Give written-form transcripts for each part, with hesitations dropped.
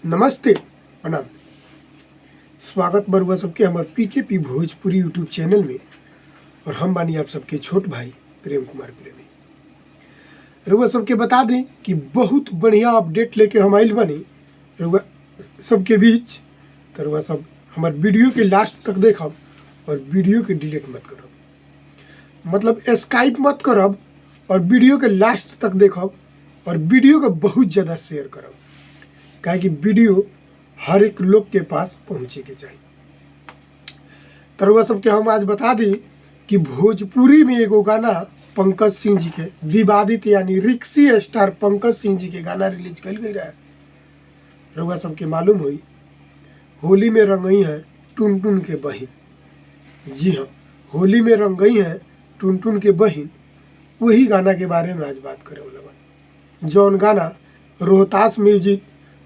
नमस्ते प्रणाम। स्वागत बरुआ सबके हमारे पीकेपी भोजपुरी यूट्यूब चैनल में। और हम बानी आप सबके छोट भाई प्रेम कुमार प्रेमी। रुआ सबके बता दें कि बहुत बढ़िया अपडेट लेके हम आइल बानी रुआ सबके बीच। तो रुआ सब हमारे वीडियो के लास्ट तक देखब और वीडियो के डिलीट मत करब, मतलब स्काइप मत करब और वीडियो के लास्ट तक देखब और वीडियो को बहुत ज़्यादा शेयर करब, काहे कि वीडियो हर एक लोग के पास पहुँचे के चाहिए। तो रउआ सबके हम आज बता दी कि भोजपुरी में एगो गाना पंकज सिंह जी के विवादित यानी रिक्सी स्टार पंकज सिंह जी के गाना रिलीज कल गई रहा है। रउआ सबके मालूम हुई होली में रंगई है टुनटुन के बहिन। जी हाँ, होली में रंगई है टुनटुन के बहिन, वही गाना के बारे में आज बात करे वाला बानी। जौन गाना Rohtas music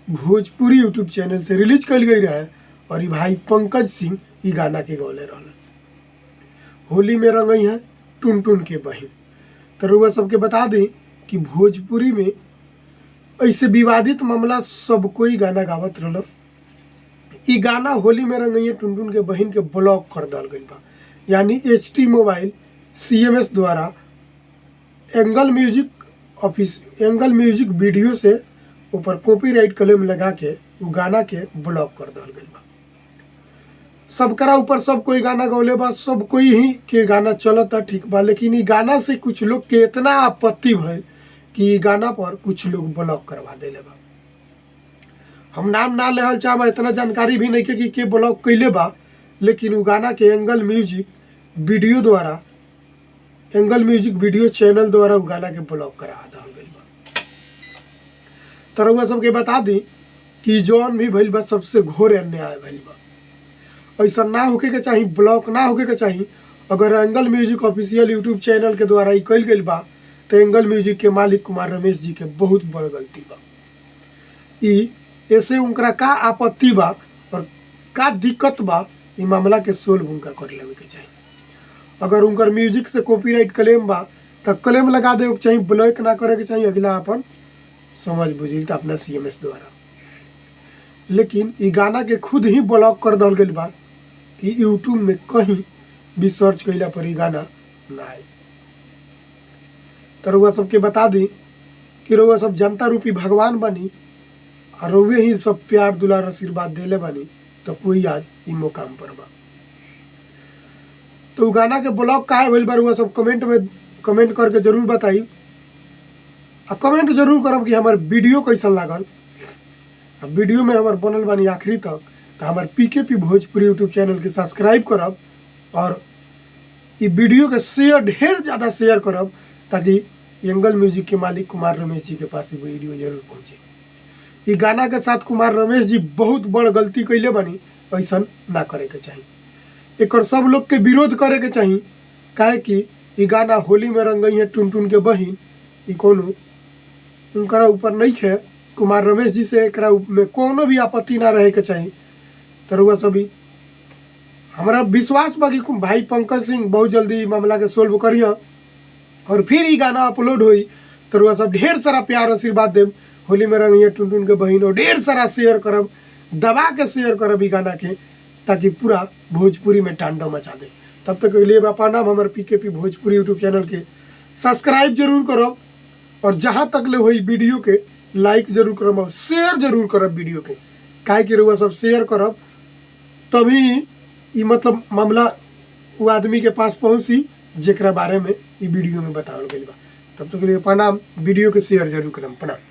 Bhojpuri YouTube channel से रिलीज कल गई रहा है और ये भाई पंकज सिंह ये गाना के गौले रहल। होली में रंगई है टुनटुन के बहिन। तो रउआ सबके बता दें कि भोजपुरी में ऐसे विवादित मामला सब कोई गाना गावत रहल। ये गाना होली में रंगई है टुनटुन के बहिन के ब्लॉक कर दल गई बा, यानी HT मोबाइल CMS द्वारा एंगल म्यूजिक वीडियो से ऊपर कॉपीराइट क्लेम लगा के वो गाना के ब्लॉक कर दल गई बा। सबकरा ऊपर सब कोई गाना गौले बा, सब कोई ही के गाना चलता ठीक बा, लेकिन ये गाना से कुछ लोग के इतना आपत्ति भइल कि ये गाना पर कुछ लोग ब्लॉक करवा देले बा। हम नाम ना लेहल चाहब, इतना जानकारी भी नहीं कि के ब्लॉक कैले बा, लेकिन वो गाना के एंगल म्यूजिक वीडियो चैनल द्वारा वो गाना के ब्लॉक करा दल गई बा। तो रउआ सबके बता दी कि जौन भी भइल बा सबसे घोर अन्याय भइल बा। ऐसा ना होके के चाहिए, ब्लॉक ना होके के चाहिए। अगर angle music official YouTube channel के द्वारा ई कल गई बा तो एंगल म्यूजिक के मालिक कुमार रमेश जी के बहुत बड़ गलती बा। ई ऐसे उनकरा का आपत्ति बा और का दिक्कत बा, ई मामला के सोल्व उनका कर लेवे के चाहिए। अगर उनकर म्यूजिक से कॉपीराइट क्लेम बा तो क्लेम लगा दे के चाहिए, ब्लॉक ना करे के चाहिए। अगला अपन समझ बुझिल तो अपना CMS द्वारा, लेकिन ये गाना के खुद ही ब्लॉक कर दल गई बा कि यूट्यूब में कहीं भी सर्च कैला पर ये गाना ना आए। तो रउआ सबके बता दी कि रउआ सब जनता रूपी भगवान बनी और रउए ही सब प्यार दुलार आशीर्वाद देले बनी, तो कोई आज इ मुकाम पर बा। तो गाना के ब्लॉक काहे भइल बा रउआ सब कमेंट करके जरूर बताई। और कमेंट जरूर करब कि हमारे वीडियो कैसा लागल। वीडियो में हमारे बनल बानी आखिरी तक, तो हमारे पीकेपी भोजपुरी यूट्यूब चैनल के सब्सक्राइब करब और ये वीडियो के शेयर ढेर ज़्यादा शेयर करब, ताकि एंगल म्यूजिक के मालिक कुमार रमेश जी के पास ये वीडियो जरूर पहुँचे। ये गाना के साथ कुमार रमेश जी बहुत बड़ गलती कैले बानी, ऐसा ना करे के चाहिए। एक सब लोग के विरोध करे के चाहिए, काहे कि ये गाना होली में रंगई है टुनटुन के बहिन, ये कोनो उनकरा ऊपर नहीं है। कुमार रमेश जी से एकरा में कोनो भी आपत्ति ना रहे के चाहिए। तो रउआ सभी हमारा विश्वास बा कि भाई पंकज सिंह बहुत जल्दी मामला के सोल्व करिए और फिर ये गाना अपलोड हुई तो रउआ सब ढेर सारा प्यार आशीर्वाद देव। होली में रंगई टुनटुन के बहिन और ढेर सारा शेयर करब, दबा के शेयर करब ये गाना के, ताकि पूरा भोजपुरी में तांडव मचा दे। तब तक के लिए बापा नाम हमारे पीकेपी भोजपुरी यूट्यूब चैनल के सब्सक्राइब जरूर करब और जहाँ तक ले हुई वीडियो के लाइक जरूर करब और शेयर जरूर करब वीडियो के, काहे कि रउआ सब शेयर करब तभी ये मतलब मामला वो आदमी के पास पहुँची जेकरा बारे में ये वीडियो में बतावल गई बा। तब तक के लिए प्रणाम। वीडियो के शेयर जरूर करब। प्रणाम।